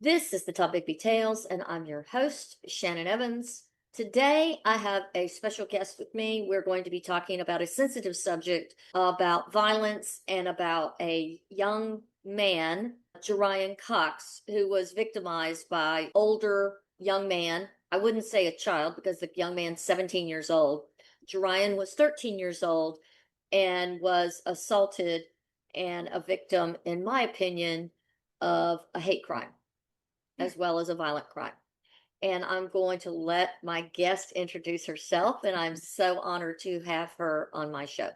This is the Topic Be Tales, and I'm your host, Shannon Evans. Today, I have a special guest with me. We're going to be talking about a sensitive subject about violence and about a young man, Jaryan Cox, who was victimized by older young man. I wouldn't say a child because the young man's 17 years old. Jaryan was 13 years old and was assaulted and a victim, in my opinion, of a hate crime as well as a violent crime. And I'm going to let my guest introduce herself, and I'm so honored to have her on my show.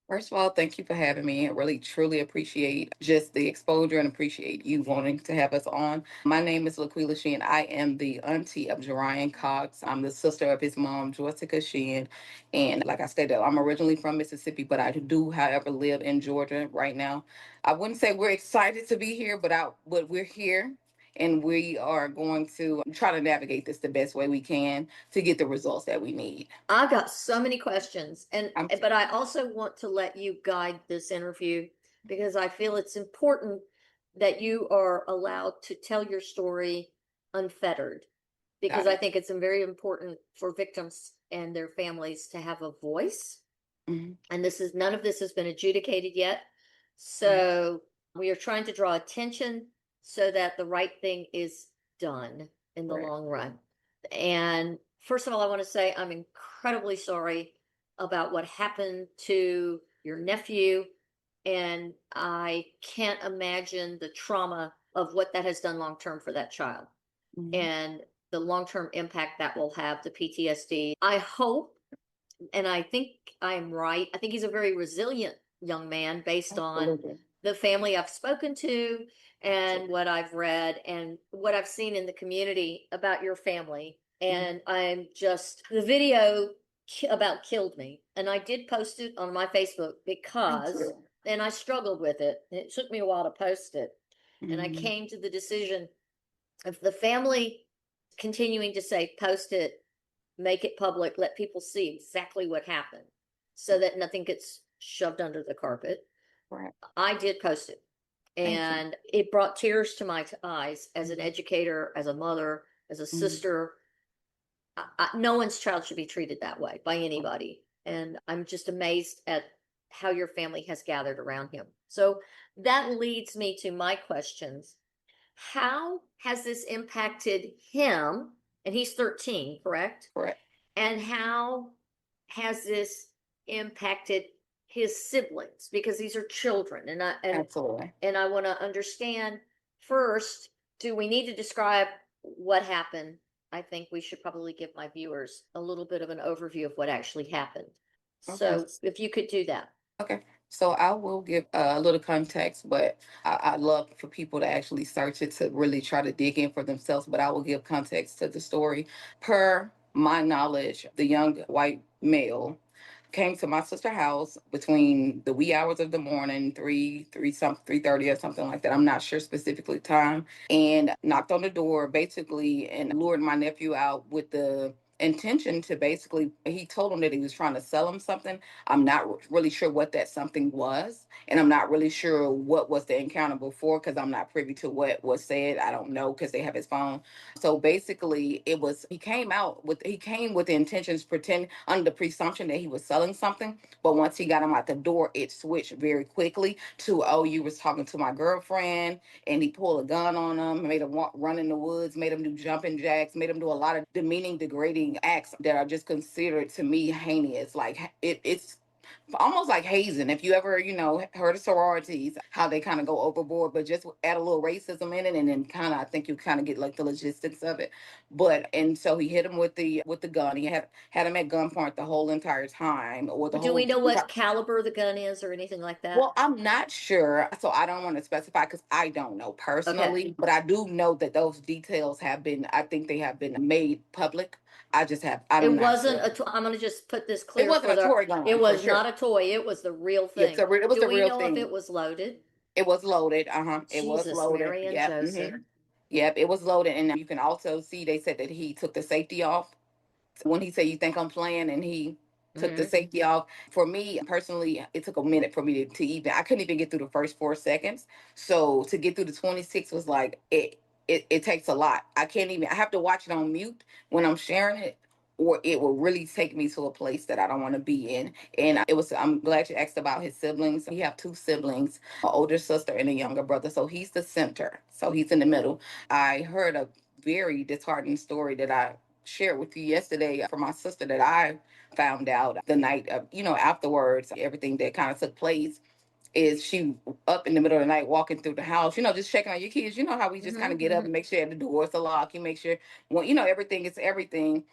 First of all, thank you for having me. I really truly appreciate just the exposure and appreciate you wanting to have us on. My name is Laquila Shinn. I am the auntie of Jaryan Cox. I'm the sister of his mom, Jaryan Shinn. And like I stated, I'm originally from Mississippi, but I do, however, live in Georgia right now. I wouldn't say we're excited to be here, but we're here. And we are going to try to navigate this the best way we can to get the results that we need. I've got so many questions, I'm but I also want to let you guide this interview because I feel it's important that you are allowed to tell your story unfettered, because got I it. think it's very important for victims and their families to have a voice. Mhm. And this is none of this has been adjudicated yet. Mhm. So we are trying to draw attention so that the right thing is done in the Correct. long run. And first of all, I want to say I'm incredibly sorry about what happened to your nephew. And I can't imagine the trauma of what that has done long term for that child Mhm. and the long term impact that will have, the PTSD. I hope, and I think I'm right. I think he's a very resilient young man based on Absolutely. the family I've spoken to and Absolutely. what I've read and what I've seen in the community about your family. Mhm. And I'm just, the video about killed me. And I did post it on my Facebook Thank because, you. and I struggled with it. It took me a while to post it. And I Mhm. came to the decision, if the family continuing to say, post it, make it public, let people see exactly what happened so that nothing gets shoved under the carpet. Right. I did post it, Thank you. and it brought tears to my eyes as an Mhm. educator, as a mother, as a Mhm. sister. No one's child should be treated that way by anybody. And I'm just amazed at how your family has gathered around him. So that leads me to my questions. How has this impacted him? And he's 13, correct? Correct. And how has this impacted his siblings? Because these are children, and Absolutely. I want to understand first. Do we need to describe what happened? I think we should probably give my viewers a little bit of an overview of what actually happened. Okay. So, if you could do that. Okay. So I will give a little context, but I love for people to actually search it to really try to dig in for themselves. But I will give context to the story. Per my knowledge, the young white male came to my sister's house between the wee hours of the morning, 3:30 or something like that. I'm not sure specifically time, and knocked on the door basically and lured my nephew out with the intention to basically, he told him that he was trying to sell him something. I'm not really sure what that something was, and I'm not really sure what was the encounter before because I'm not privy to what was said. I don't know because they have his phone. So basically, it was he came with the intentions, pretend under the presumption that he was selling something. But once he got him out the door, it switched very quickly to, oh, you was talking to my girlfriend, and he pulled a gun on him, made him run in the woods, made him do jumping jacks, made him do a lot of demeaning, degrading acts that are just considered to me heinous. Like it's almost like hazing. If you ever, heard of sororities, how they kind of go overboard, but just add a little racism in it, and then kind of, I think you kind of get like the logistics of it. But and so he hit him with the gun. He had him at gunpoint the whole entire time, or the Do we whole. know what caliber the gun is or anything like that? Well, I'm not sure, so I don't want to specify because I don't know Okay. personally, but I do know that those details have been, I think they have been made public. I'm It not wasn't sure. a I'm gonna just put this It clear wasn't for a the toy it gun for was sure. not a toy, it was the real Yes, thing. it was Do a we real know if it thing. was loaded? It was loaded. It was Jesus, loaded. Mary and Yep. Joseph. Yep. It was loaded, and you can also see they said that he took the safety off when he said, "You think I'm playing?" and he took the Mhm. safety off. For me personally, it took a minute for me to even. I couldn't even get through the first 4 seconds. So to get through the 26 was like it. it takes a lot. I have to watch it on mute when I'm sharing it, or it will really take me to a place that I don't want to be in. And I'm glad you asked about his siblings. He have two siblings, an older sister and a younger brother. So he's the center. So he's in the middle. I heard a very disheartening story that I shared with you yesterday from my sister that I found out the night of, afterwards, everything that kind of took place is she up in the middle of the night walking through the house, just checking on your kids. You know how we just kind of get up and make sure the doors are locked, you make sure, well, everything is everything.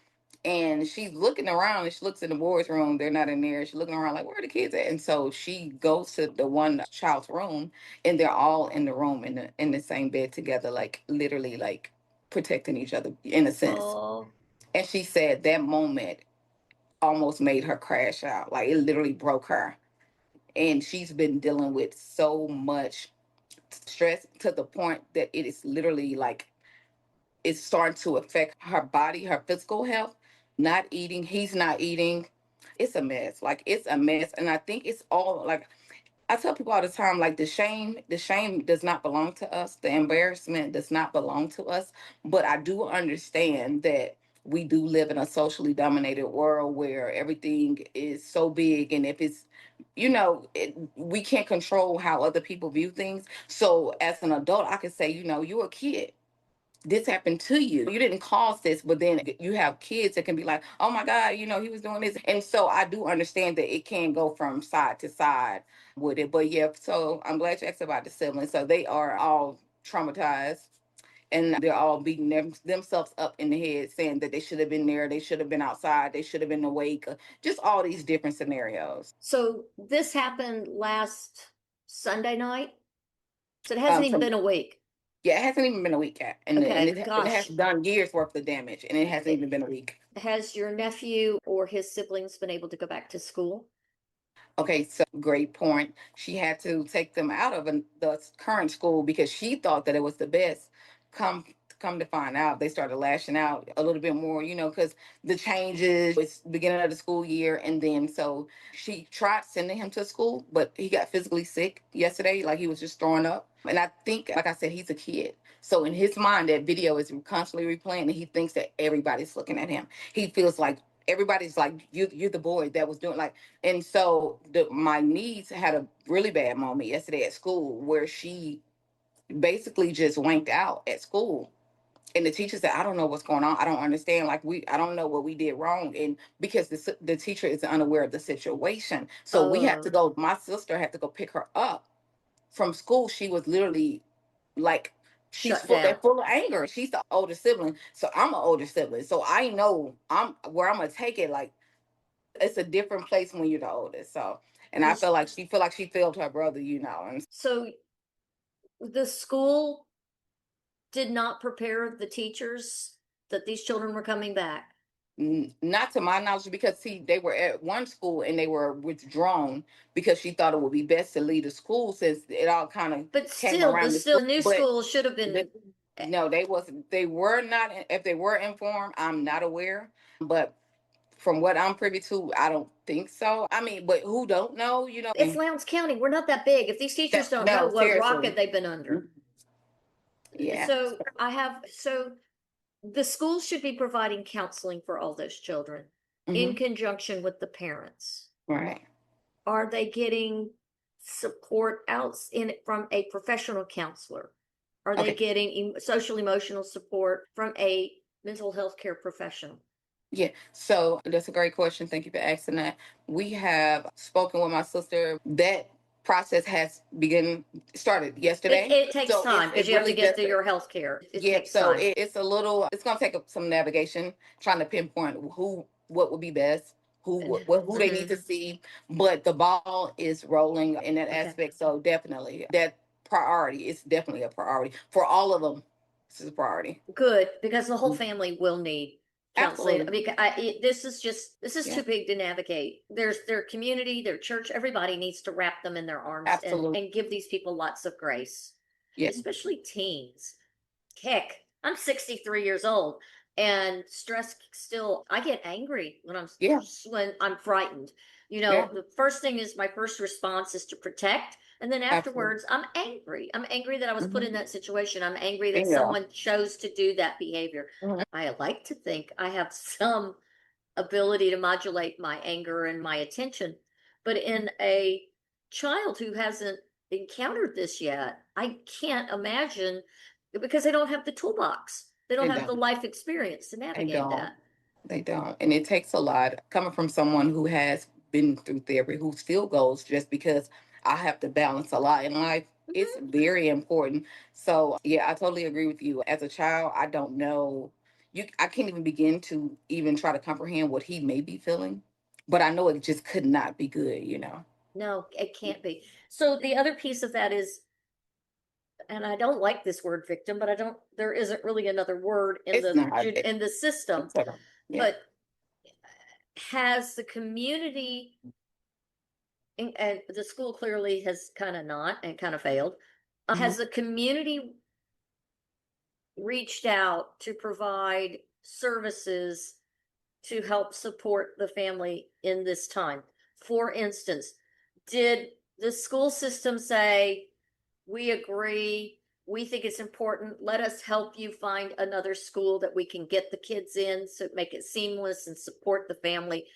And she's looking around and she looks in the boys' room. They're not in there. She's looking around like, where are the kids at? And so she goes to the one child's room and they're all in the room in the same bed together, like literally like protecting each other in a sense. Oh, And she said that moment almost made her crash out. Like it literally broke her. And she's been dealing with so much stress to the point that it is literally like it's starting to affect her body, her physical health. Not eating, he's not eating. It's a mess. Like it's a mess. And I think it's all like I tell people all the time, like the shame does not belong to us. The embarrassment does not belong to us. But I do understand that we do live in a socially dominated world where everything is so big. And if it's, we can't control how other people view things. So as an adult, I could say, you're a kid, this happened to you. You didn't cause this, but then you have kids that can be like, oh my God, he was doing this. And so I do understand that it can go from side to side with it. But yeah, so I'm glad you asked about the siblings. So they are all traumatized and they're all beating themselves up in the head, saying that they should have been there, they should have been outside, they should have been awake, just all these different scenarios. so this happened last Sunday night. So it hasn't Um, even from been a week. Yeah, it hasn't even been a week yet, and Okay, it has gosh. done years worth of damage, and it hasn't even been a week. Has your nephew or his siblings been able to go back to school? Okay, so great point. She had to take them out of the current school because she thought that it was the best. Come come to find out, they started lashing out a little bit more, because the changes, it's beginning of the school year, and then so she tried sending him to school, but he got physically sick yesterday, like he was just throwing up. And I think, like I said, he's a kid. So in his mind, that video is constantly replaying, and he thinks that everybody's looking at him. He feels like everybody's like, you're the boy that was doing like. And so my niece had a really bad moment yesterday at school where she basically just winked out at school. And the teacher said, I don't know what's going on. I don't understand. Like I don't know what we did wrong. And because the teacher is unaware of the situation. So we had to Oh, go, my sister had to go pick her up from school. She was literally like, she's shut down. full of anger. She's the older sibling. So I'm an older sibling. So I know I'm where I'm going to take it. Like, it's a different place when you're the oldest. So, and I feel like she failed her brother, and So the school did not prepare the teachers that these children were coming back. not to my knowledge, because see, they were at one school and they were withdrawn because she thought it would be best to leave the school since it all kind of But came still, around the still, school. the new But school should have been. no, they were not. If they were informed, I'm not aware. But from what I'm privy to, I don't think so. I mean, but who don't know, It's Lowndes County. We're not that big. If these teachers don't know, No, what rocket seriously. they've been under. Yeah. So the school should be providing counseling for all those children in Hmm. conjunction with the parents. Right. Are they getting support out in from a professional counselor? Are they Okay. getting social emotional support from a mental health care professional? Yeah, so that's a great question. Thank you for asking that. We have spoken with my sister. That process has started yesterday. It takes So time because it you have to really get just through your health care. It yeah. takes So time. it's a little. It's gonna take some navigation trying to pinpoint what would be best, who they need Mhm. to see. But the ball is rolling in that Okay. aspect. So definitely that priority is definitely a priority for all of them. This is a priority. Good, because the whole family will need counseling. Absolutely. Because this is Yeah. too big to navigate. There's their community, their church. Everybody needs to wrap them in their arms Absolutely. and give these people lots of grace, Yeah. especially teens. Heck, I'm 63 years old, and stress still. I get angry Yeah. when I'm frightened. Yeah. The first thing is my first response is to protect. And then Absolutely. afterwards, I'm angry. I'm angry that I was put in Mhm. that situation. I'm angry that Yeah. someone chose to do that behavior. Mhm. I like to think I have some ability to modulate my anger and my attention. But in a child who hasn't encountered this yet, I can't imagine because they don't have the toolbox. They don't They have the don't. life experience to They navigate don't. that. They don't. And it takes a lot coming from someone who has been through therapy, who still goes just because I have to balance a lot in life. It's Mhm. very important. So yeah, I totally agree with you. As a child, I don't know. I can't even begin to even try to comprehend what he may be feeling. But I know it just could not be good. No, it can't be. So the other piece of that is, and I don't like this word victim, but I don't, there isn't really another word in It's not. in the system, It's yeah. but has the community, and the school clearly has kind of not and kind of failed. Mhm. Has the community reached out to provide services to help support the family in this time? For instance, did the school system say, we agree, we think it's important, let us help you find another school that we can get the kids in, so make it seamless and support the family?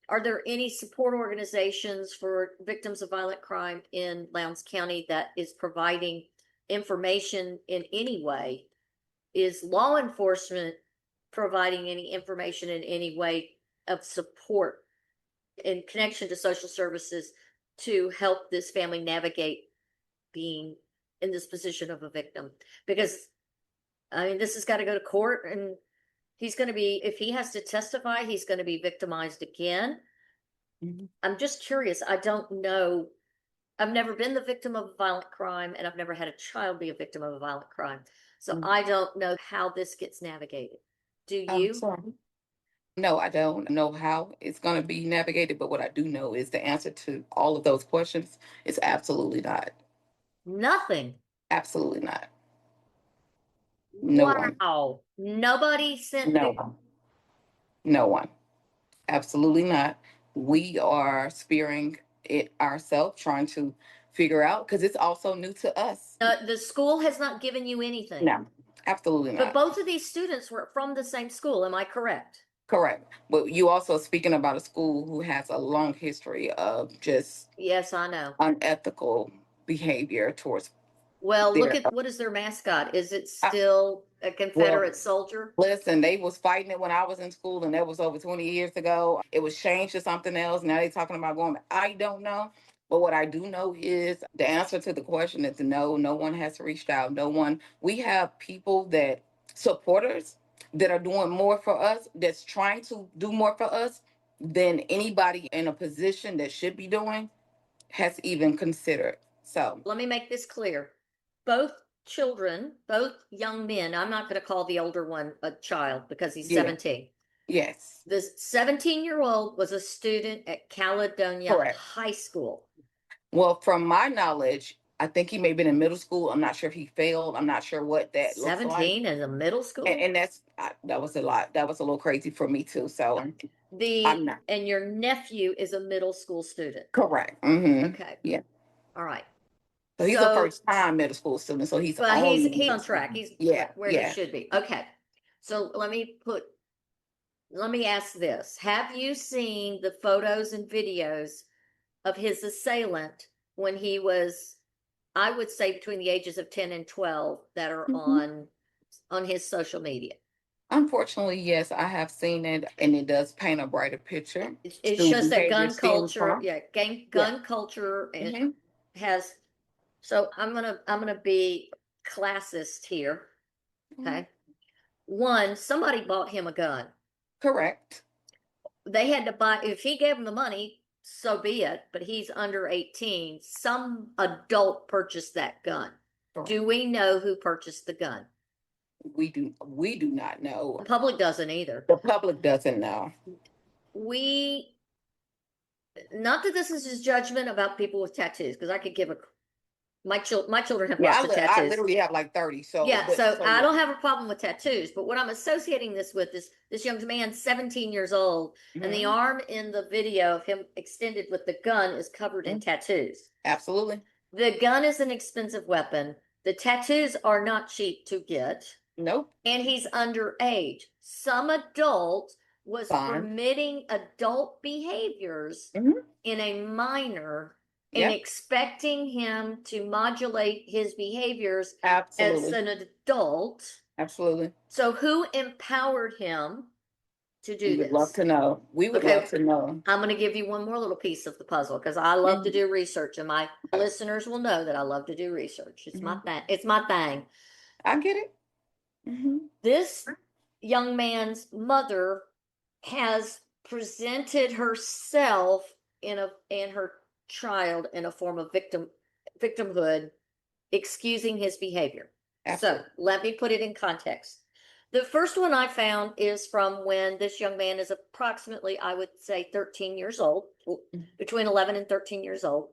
Are there any support organizations for victims of violent crime in Lowndes County that is providing information in any way? Is law enforcement providing any information in any way of support in connection to social services to help this family navigate being in this position of a victim? Because I mean, this has got to go to court, and he's going to be, if he has to testify, he's going to be victimized again. Mhm. I'm just curious. I don't know. I've never been the victim of a violent crime, and I've never had a child be a victim of a violent crime. So Mhm. I don't know how this gets navigated. Do you? Sorry. No, I don't know how it's going to be navigated, but what I do know is the answer to all of those questions is absolutely not. Nothing. Absolutely not. No one. Wow. Nobody sent No the, one. No one. Absolutely not. We are spearing it ourselves, trying to figure out because it's also new to us. the school has not given you anything. No, absolutely But not. both of these students were from the same school. Am I correct? Correct. But you also speaking about a school who has a long history of just Yes, I know. unethical behavior towards Well, look their. at what is their mascot? Is it Uh, still a well, Confederate soldier? listen, they was fighting it when I was in school, and that was over 20 years ago. It was changed to something else. Now they talking about going. I don't know. But what I do know is the answer to the question is no. No one has reached out. No one. We have people that supporters that are doing more for us. That's trying to do more for us than anybody in a position that should be doing has even considered. So Let me make this clear. Both children, both young men, I'm not going to call the older one a child because he's yeah, 17. yes, The 17-year-old was a student at Caledonia correct. High School. Well, from my knowledge, I think he may have been in middle school. I'm not sure if he failed. I'm not sure what that looks like. 17 in a middle And, school? and that was a lot. That was a little crazy for me too. So I'm The not and your nephew is a middle school student. correct. Mm-hmm. Okay. Yeah. All right. So he's a So, first time middle school student. So he's but only in he's middle on school. track. He's Yeah. where he Yeah. should be. Okay. So let me ask this. Have you seen the photos and videos of his assailant when he was, I would say, between the ages of 10 and 12, that are Mhm. on his social media? Unfortunately, yes, I have seen it, and it does paint a brighter picture. It To shows that behavior gun stems culture, from. yeah, Yeah. gun culture Hmm. has. So I'm gonna be classist here. Okay. One, somebody bought him a gun. Correct. They had to buy, if he gave them the money, so be it, but he's under 18. Some adult purchased that gun. Correct. Do we know who purchased the gun? We do not know. The public doesn't either. The public doesn't know. We, not that this is his judgment about people with tattoos, because I could give a, my children have Yeah, lots of I tattoos. literally have like 30. So, Yeah, but so so I yeah. don't have a problem with tattoos, but what I'm associating this with is this young man, 17 years old, and the Hmm. arm in the video of him extended with the gun is covered in tattoos. Absolutely. The gun is an expensive weapon. The tattoos are not cheap to get. Nope. And he's underage. Some adult was Fine. permitting adult behaviors Mm-hmm. in a minor and Yep. expecting him to modulate his behaviors as Absolutely. an adult. Absolutely. So who empowered him to do We would love this? to know. We would Okay. love to know. I'm going to give you one more little piece of the puzzle because I love to Mhm. do research, and my listeners will know that I love to do research. It's my Mhm. thing. It's my thing. I get it. Hmm. This young man's mother has presented herself in her child in a form of victimhood, excusing his behavior. Absolutely. So let me put it in context. The first one I found is from when this young man is approximately, I would say, 13 years old, between 11 and 13 years old.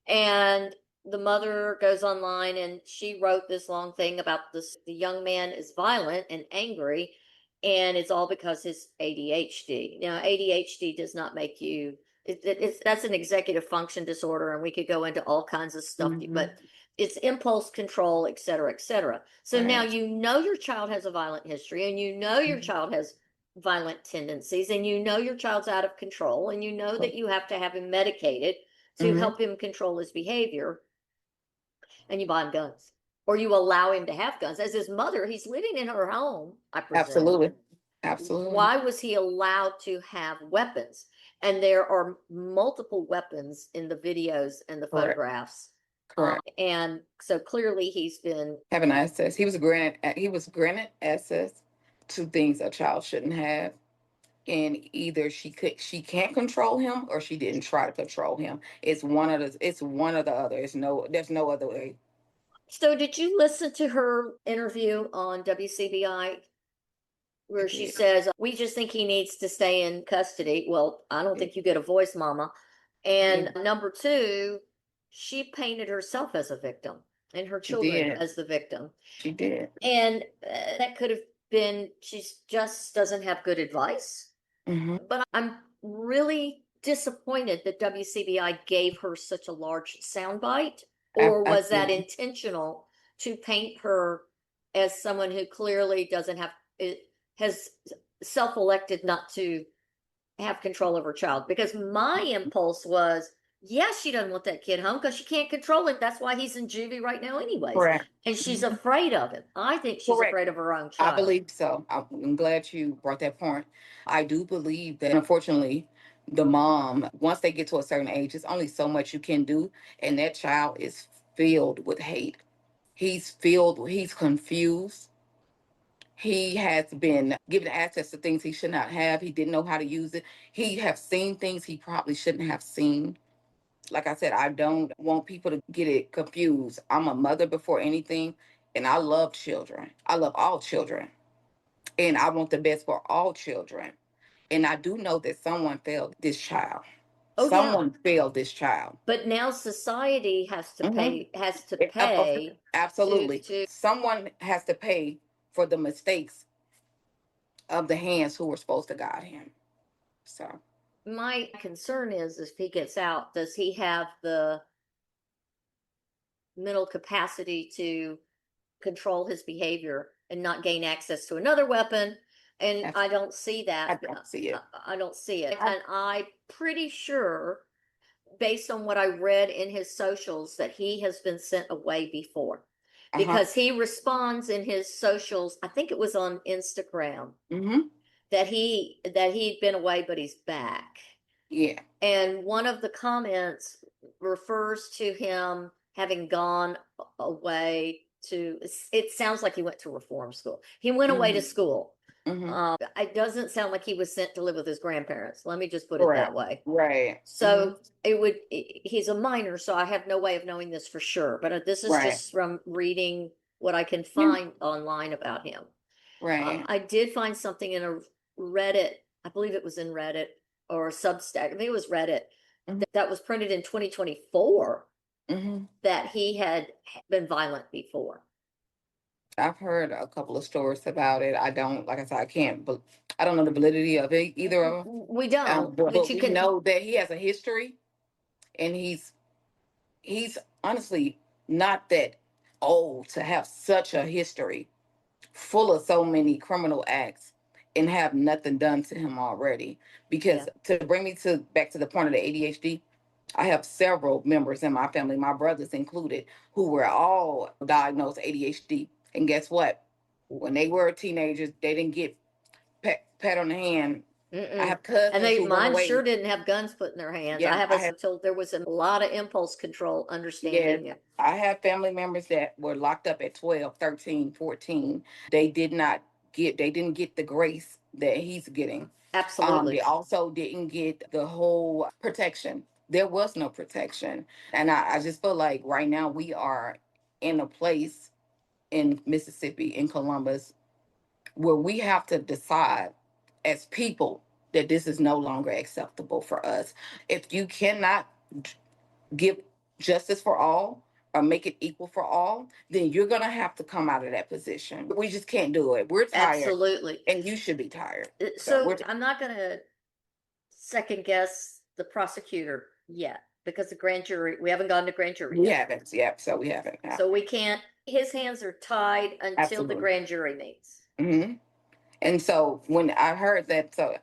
And the mother goes online and she wrote this long thing about this. The young man is violent and angry, and it's all because his ADHD. Now, ADHD does not make you. It's that's an executive function disorder, and we could go into all kinds of stuff. But it's impulse control, et cetera, et cetera. So now Right. you know your child has a violent history, and you know your child has violent tendencies, and you know your child's out of control, and you know that you have to have him medicated to Mm-hmm. help him control his behavior, and you buy him guns, or you allow him to have guns. As his mother, he's living in her home, I presume. Absolutely. Absolutely. Why was he allowed to have weapons? And there are multiple weapons in the videos and the Correct. photographs. Correct. And so clearly he's been Having access. He was granted access to things a child shouldn't have. And either she can't control him or she didn't try to control him. It's one or the other. There's no other way. So did you listen to her interview on WCBI I where she did. says, "We just think he needs to stay in custody"? Well, I don't think you get a voice, mama. Yeah, And number two, she painted herself as a victim and her she children did. as the victim. She did. And that could have been, she just doesn't have good advice. Hmm. But I'm really disappointed that WCBI gave her such a large soundbite. Or was that Absolutely. intentional to paint her as someone who clearly doesn't have, has self elected not to have control of her child? Because my impulse was, yes, she doesn't want that kid home because she can't control him. That's why he's in juvie right now, anyways. Correct. And she's Mhm. afraid of him. I think she's Correct. afraid of her own I child. believe so. I'm glad you brought that point. I do believe that, unfortunately, the mom, once they get to a certain age, there's only so much you can do. And that child is filled with hate. He's confused. He has been given access to things he should not have. He didn't know how to use it. He have seen things he probably shouldn't have seen. Like I said, I don't want people to get it confused. I'm a mother before anything, and I love children. I love all children, and I want the best for all children. And I do know that someone failed this child. Oh yeah. Someone failed this child. But now society Hmm. has to pay Absolutely. to Someone has to pay for the mistakes of the hands who were supposed to guide him. So, my concern is if he gets out, does he have the mental capacity to control his behavior and not gain access to another weapon? And I don't see I that. don't see it. I don't see it. And I'm pretty sure, based on what I read in his socials, that he has been sent away before Uh-huh. because he responds in his socials. I think it was on Instagram Mm-hmm. that he'd been away, but he's back. Yeah. And one of the comments refers to him having gone away to, it sounds like he went to reform school. He went away to Mm-hmm. school. Mm-hmm. It doesn't sound like he was sent to live with his grandparents. Let me just put it that Correct. way. Right. Mm-hmm. So he's a minor, so I have no way of knowing this for sure. But this is Right. just from reading what I can Yeah. find online about him. Right. I did find something in a Reddit, I believe it was in Reddit or Substack. I think it was Reddit Mm-hmm. that was printed in 2024 Mm-hmm. that he had been violent before. I've heard a couple of stories about it. I don't, like I said, I can't, but I don't know the validity of it, either of them. We don't, But but you we can. know that he has a history, and he's honestly not that old to have such a history full of so many criminal acts and have nothing done to him already. Yeah. Because to bring me to back to the point of the ADHD, I have several members in my family, my brothers included, who were all diagnosed ADHD. And guess what? When they were teenagers, they didn't get pat on the hand. I Mm-mm. have And cousins who went mine away. sure didn't have guns put in their hands. I Yeah, have I have. told there was a lot of impulse control Yes, understanding. I have family members that were locked up at 12, 13, 14. They did not they didn't get the grace that he's getting. They Absolutely. also didn't get the whole protection. There was no protection. And I just feel like right now we are in a place in Mississippi, in Columbus, where we have to decide as people that this is no longer acceptable for us. If you cannot give justice for all or make it equal for all, then you're going to have to come out of that position. We just can't do it. We're tired, Absolutely. and you should be tired. So So I'm not going to second guess the prosecutor yet because the grand jury, we haven't gone to grand jury we yet. haven't. Yep. So we haven't. So we can't, his hands are tied until the Absolutely. grand jury meets. Hmm. And so when I heard that, so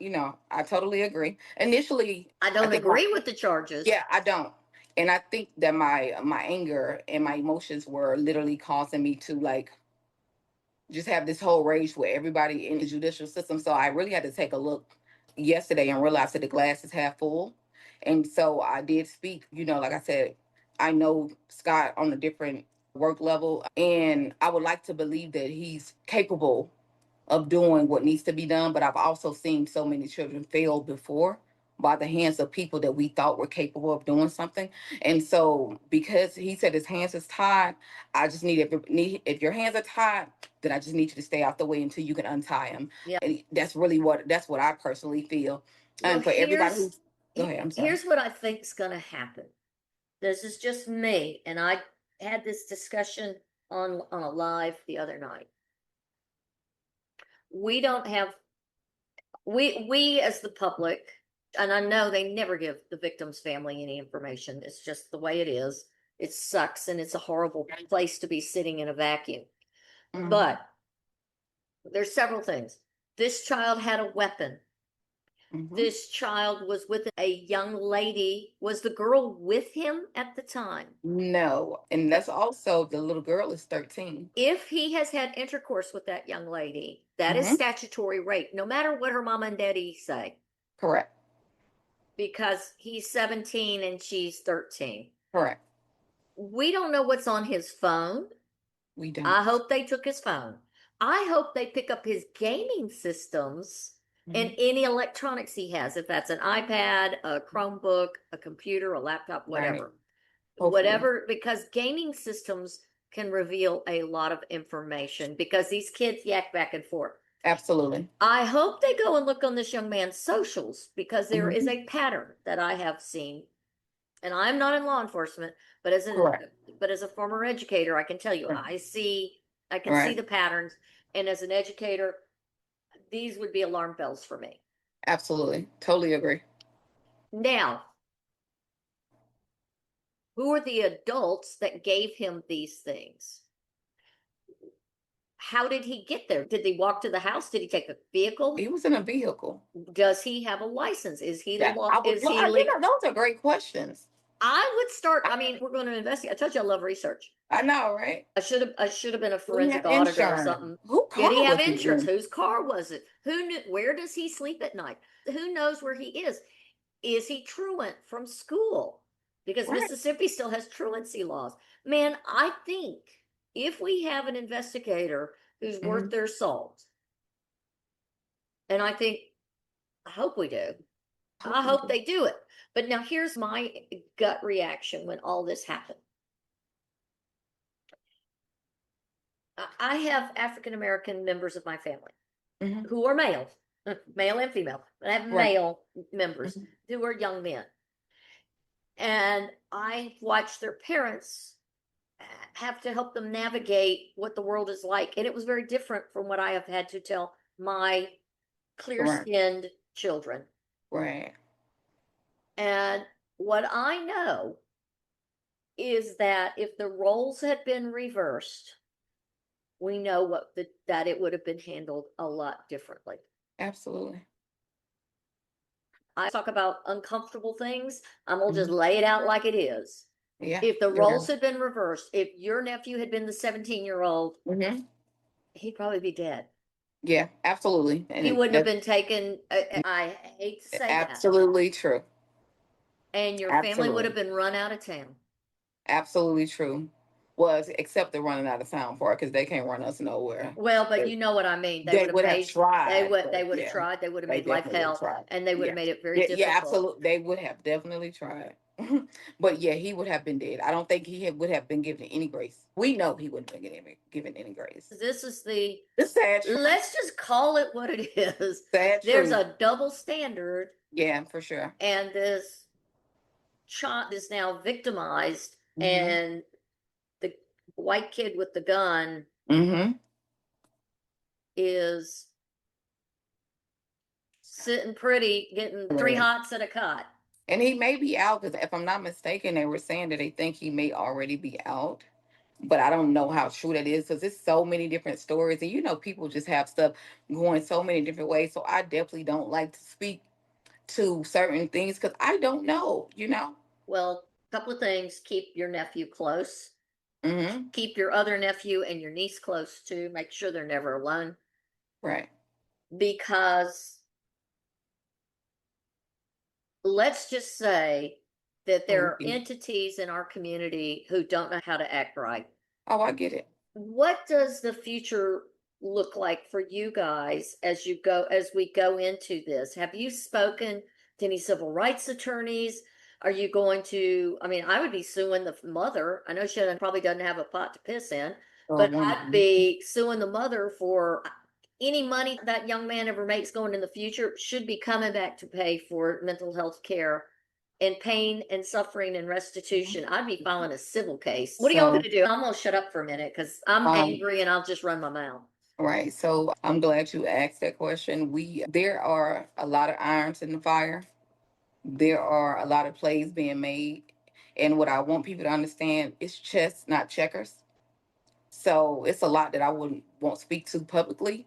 I totally agree. Initially, I don't think agree with the charges. yeah, I don't. And I think that my anger and my emotions were literally causing me to like just have this whole rage with everybody in the judicial system. So I really had to take a look yesterday and realize that the glass is half full. And so I did speak, like I said, I know Scott on a different work level, and I would like to believe that he's capable of doing what needs to be done. But I've also seen so many children fail before by the hands of people that we thought were capable of doing something. And so because he said his hands is tied, I just if your hands are tied, then I just need you to stay out the way until you can untie them. Yeah. And that's what I personally feel. Well, And for everybody who go ahead, I'm sorry. here's what I think is going to happen. This is just me, and I had this discussion on a live the other night. We don't have we as the public, and I know they never give the victim's family any information. It's just the way it is. It sucks, and it's a horrible place to be sitting in a vacuum. Mhm. But there's several things. This child had a weapon. Mhm. This child was with a young lady. Was the girl with him at the time? No, and that's also the little girl is 13. If he has had intercourse with that young lady, that is Mhm. statutory rape, no matter what her mom and daddy say, Correct. because he's 17 and she's 13. Correct. We don't know what's on his phone. We don't. I hope they took his phone. I hope they pick up his gaming systems and any electronics he has, if that's an iPad, a Chromebook, a computer, a laptop, whatever. Hopefully. Whatever, because gaming systems can reveal a lot of information because these kids yak back and forth. Absolutely. I hope they go and look on this young man's socials because there is a pattern that I have seen. And I'm not in law enforcement, but as a former educator, I can tell you, I can see the patterns. And as an educator, these would be alarm bells for me. Absolutely. Totally agree. Now, who are the adults that gave him these things? How did he get there? Did he walk to the house? Did he take a vehicle? He was in a vehicle. Does he have a license? Is he the law? Those are great questions. I would start. I mean, we're going to investigate. I told you I love research. I know, right? I should have been a forensic auditor or something. Did he have insurance? Whose car was it? Who knew? Where does he sleep at night? Who knows where he is? Is he truant from school? Because Mississippi still has truancy laws. Man, I think if we have an investigator who's worth their salt, and I hope we do. I hope they do it. But now here's my gut reaction when all this happened. I have African American members of my family who are male and female, but I have male members who are young men. And I watched their parents have to help them navigate what the world is like. And it was very different from what I have had to tell my clear-skinned children. Right. And what I know is that if the roles had been reversed, we know that it would have been handled a lot differently. Absolutely. I talk about uncomfortable things. I'm gonna just Mhm. lay it out like it is. Yeah. If the Yeah. roles had been reversed, if your nephew had been the 17-year-old, Hmm. he'd probably be dead. Yeah, absolutely. He And wouldn't have that's been taken. I hate to say that. absolutely true. And your family would have Absolutely. been run out of town. Absolutely true. Was except the running out of town part because they can't run us nowhere. Well, but They, you know what I mean. They they would have would have made tried, they but would have yeah, tried. They would have they made life definitely would have hell, tried. and they would have Yeah. made it very Yeah, yeah, difficult. absolutely. They would have definitely tried. But yeah, he would have been dead. I don't think would have been given any grace. We know he wouldn't have been given any grace. This is the It's sad truth. let's just call it what it is. Sad There's truth. a double standard, Yeah, for sure. and this child is now victimized, Hmm. and the white kid with the gun Hmm. is sitting pretty, getting three Right. hots at a cot. And he may be out because if I'm not mistaken, they were saying that they think he may already be out. But I don't know how true that is because there's so many different stories. And people just have stuff going so many different ways. So I definitely don't like to speak to certain things because I don't know. Well, a couple of things: keep your nephew close. Hmm. Keep your other nephew and your niece close too. Make sure they're never alone, Right. because let's just say that there Oh, are entities in our community who don't know how to act right. I get it. What does the future look like for you guys as we go into this? Have you spoken to any civil rights attorneys? Are you going to, I mean, I would be suing the mother. I know she probably doesn't have a pot to piss in, Oh, but one. I'd be suing the mother for any money that young man ever makes going in the future should be coming back to pay for mental health care and pain and suffering and restitution. I'd be filing a civil case. What are y'all So, gonna do? I'm gonna shut up for a minute because I'm um, angry and I'll just run my mouth. right. So I'm glad you asked that question. There are a lot of irons in the fire. There are a lot of plays being made. And what I want people to understand is chess, not checkers. So it's a lot that I won't speak to publicly,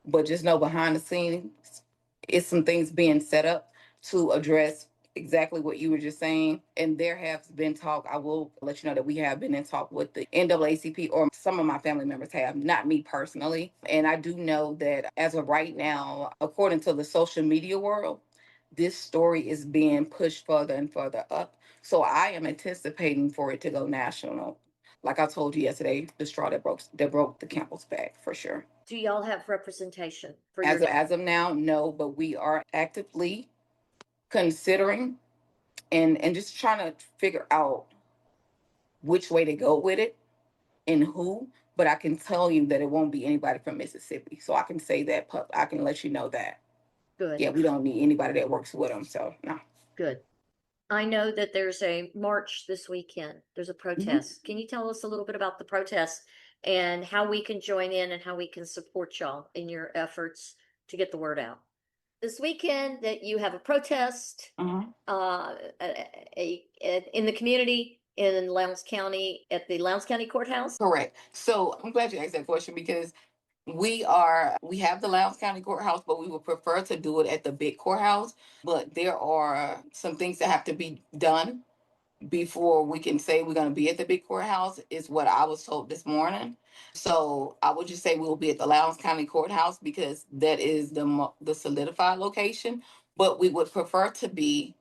but just know behind the scenes, it's some things being set up to address exactly what you were just saying. And there has been talk. I will let you know that we have been in talk with the NAACP, or some of my family members have, not me personally. And I do know that as of right now, according to the social media world, this story is being pushed further and further up. So I am anticipating for it to go national. Like I told you yesterday, the straw that broke the camel's back for sure. Do y'all have representation for As your of now, no, but we are actively considering and just trying to figure out which way to go with it and who. But I can tell you that it won't be anybody from Mississippi. So I can say that. I can let you know that. good, Yeah, we don't need anybody that works with them. So no. good. I know that there's a march this weekend. There's a Hmm. protest. Can you tell us a little bit about the protest and how we can join in and how we can support y'all in your efforts to get the word out? This weekend that you have a protest Uh-huh. in the community in Lowndes County at the Lowndes County Courthouse. Correct. So I'm glad you asked that question because we have the Lowndes County Courthouse, but we would prefer to do it at the big courthouse. But there are some things that have to be done before we can say we're going to be at the big courthouse, is what I was told this morning. So I would just say we'll be at the Lowndes County Courthouse because that is the solidified location. But we would prefer to be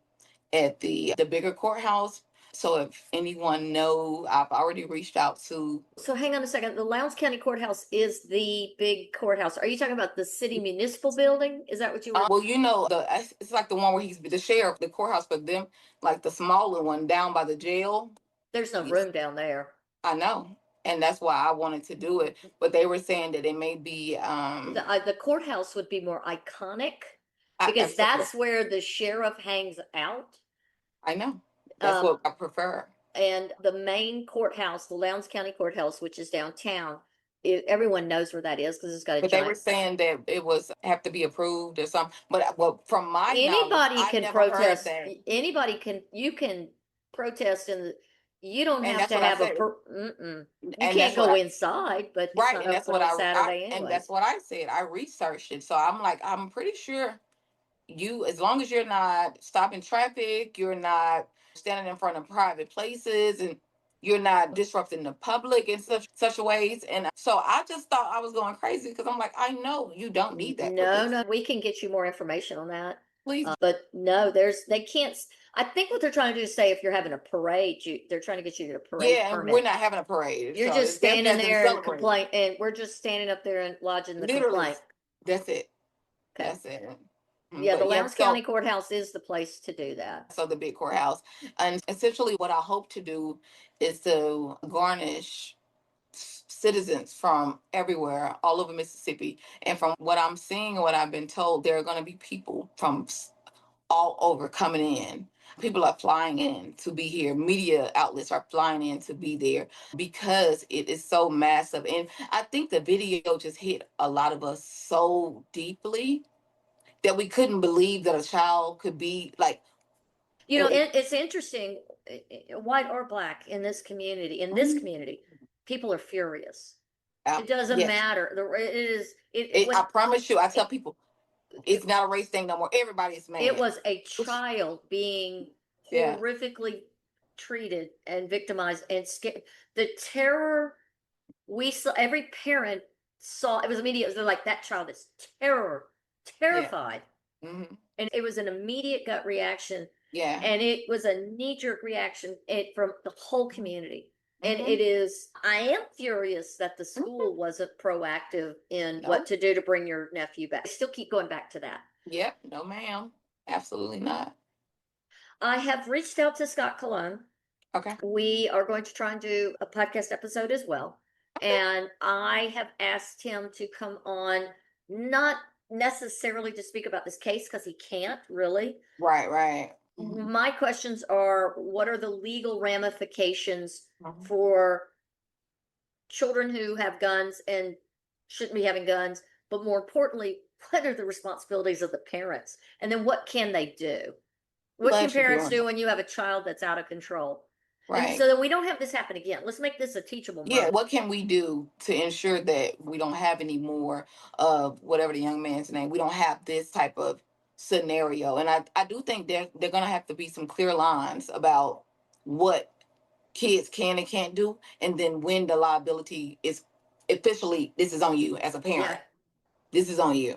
at the bigger courthouse. So if anyone know, I've already reached out to. So hang on a second. The Lowndes County Courthouse is the big courthouse. Are you talking about the city municipal building? Is that what you were? Well, it's like the one where he's the sheriff, the courthouse for them, like the smaller one down by the jail. There's no Yes, room down there. I know, and that's why I wanted to do it. But they were saying that it may be. The courthouse would be more iconic because Absolutely. that's where the sheriff hangs out. I know. That's Um, what I prefer. and the main courthouse, the Lowndes County Courthouse, which is downtown, everyone knows where that is because it's got a But they were giant. saying that it was have to be approved or something. But well, from my knowledge, Anybody I can never heard protest. that. You can protest in the You don't And have that's to what I have a said. you And can't that's what go I, inside, but it's right. not And that's open what on I Saturday and that's anyways. what I said. I researched it. So I'm like, I'm pretty sure you, as long as you're not stopping traffic, you're not standing in front of private places, and you're not disrupting the public in such ways. And so I just thought I was going crazy because I'm like, I know you don't need that for No, this. no, we can get you more information on that. Please. But no, they can't. I think what they're trying to do is say if you're having a parade, they're trying to get you to get a parade Yeah, and we're permit. not having a parade, You're so just it's definitely standing nothing to there and celebrate. complain, and we're just standing up there and lodging the Literally, complaint. that's it. Okay. That's it. Yeah, the But yeah, Lowndes County so Courthouse is the place to do that. the big courthouse, and essentially what I hope to do is to garnish citizens from everywhere, all over Mississippi. And from what I'm seeing and what I've been told, there are going to be people from all over coming in. People are flying in to be here. Media outlets are flying in to be there because it is so massive. And I think the video just hit a lot of us so deeply that we couldn't believe that a child could be like, It's interesting, white or black in this community. In this community, people are furious. It doesn't yes. matter. It is I promise you, I tell it, people, it's not a race thing no more. Everybody's mad. it was a child being Yeah. horrifically treated and victimized and scared. The terror we saw, every parent saw, it was immediate. They're like, that child is terrified. Yeah. Mm-hmm. And it was an immediate gut reaction. Yeah. And it was a knee-jerk reaction from the whole community. And Mm-hmm. I am furious that the school wasn't proactive in No. what to do to bring your nephew back. I still keep going back to that. Yep. No, ma'am. Absolutely not. I have reached out to Scott Cologne. Okay. We are going to try and do a podcast episode as well. And I have asked him to come on, not necessarily to speak about this case because he can't really. Right, right. Mm-hmm. My questions are, what are the legal ramifications Mm-hmm. for children who have guns and shouldn't be having guns? But more importantly, what are the responsibilities of the parents? And then what can they do? What can parents do when you have a child that's out of control? Right. And so that we don't have this happen again. Let's make this a teachable moment. Yeah, what can we do to ensure that we don't have any more of whatever the young man's name? We don't have this type of scenario. And I do think they're gonna have to be some clear lines about what kids can and can't do, and then when the liability is officially, this is on you as a parent. Yeah. This is on you.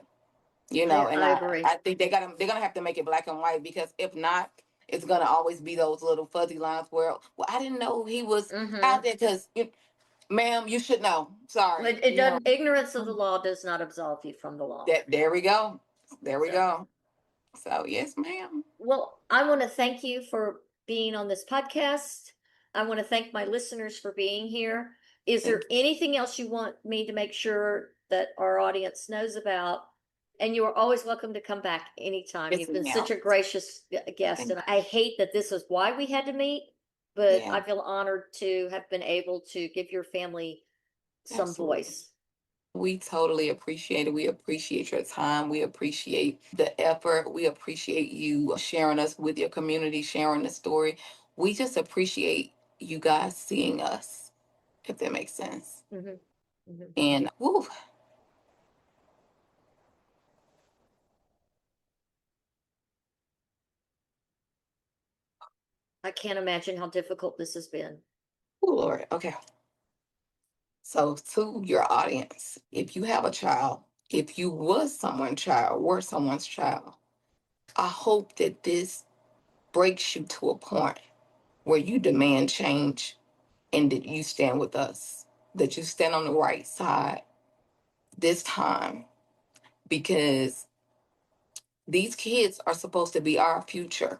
And I agree. I think they're gonna have to make it black and white, because if not, it's gonna always be those little fuzzy lines where, well, I didn't know he was out there, because, ma'am, you should know. Sorry. It doesn't. Ignorance of the law does not absolve you from the law. There we go. There we go. So yes, ma'am. Well, I want to thank you for being on this podcast. I want to thank my listeners for being here. Is there anything else you want me to make sure that our audience knows about? And you are always welcome to come back anytime. Yes, You've been ma'am. such a gracious guest. And I hate that this is why we had to meet, but Yeah. I feel honored to have been able to give your family some Absolutely. voice. We totally appreciate it. We appreciate your time. We appreciate the effort. We appreciate you sharing us with your community, sharing the story. We just appreciate you guys seeing us, if that makes sense. Mm-hmm. Mm-hmm. And woo, I can't imagine how difficult this has been. oh Lord. Okay. So to your audience, if you have a child, if you was someone's child, were someone's child, I hope that this breaks you to a point where you demand change, and that you stand with us, that you stand on the right side this time, because these kids are supposed to be our future.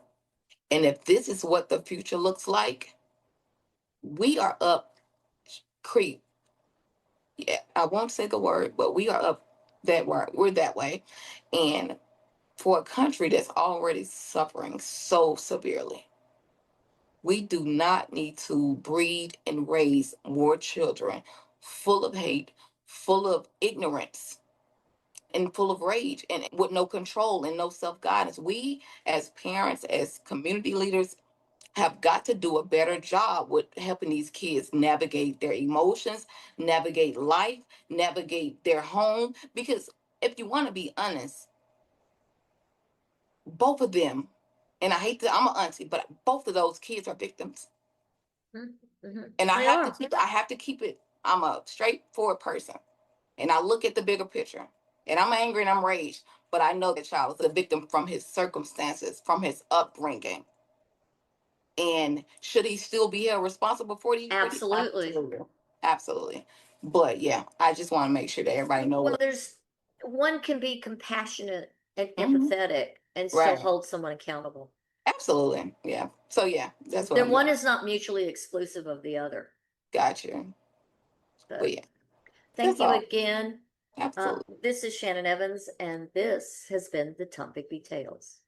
And if this is what the future looks like, we are up creep. Yeah, I won't say the word, but we are up that word. We're that way. And for a country that's already suffering so severely, we do not need to breed and raise more children full of hate, full of ignorance, and full of rage, and with no control and no self guidance. We, as parents, as community leaders, have got to do a better job with helping these kids navigate their emotions, navigate life, navigate their home. Because if you want to be honest, both of them, and I hate to, I'm an auntie, but both of those kids are victims. Mm-hmm. And They are. I have to keep it, I'm a straightforward person. And I look at the bigger picture. And I'm angry and I'm raged, but I know that child is a victim from his circumstances, from his upbringing. And should he still be held responsible for these? Absolutely. Absolutely. Absolutely. But yeah, I just want to make sure that everybody knows. Well, there's one can be compassionate and Mhm. empathetic and still Right. hold someone accountable. Absolutely. Yeah. So yeah, that's what Then I'm one doing. is not mutually exclusive of the other. Got you. But But yeah, thank that's you all. again. Absolutely. This is Shannon Evans, and this has been the Tom Bigby Tales.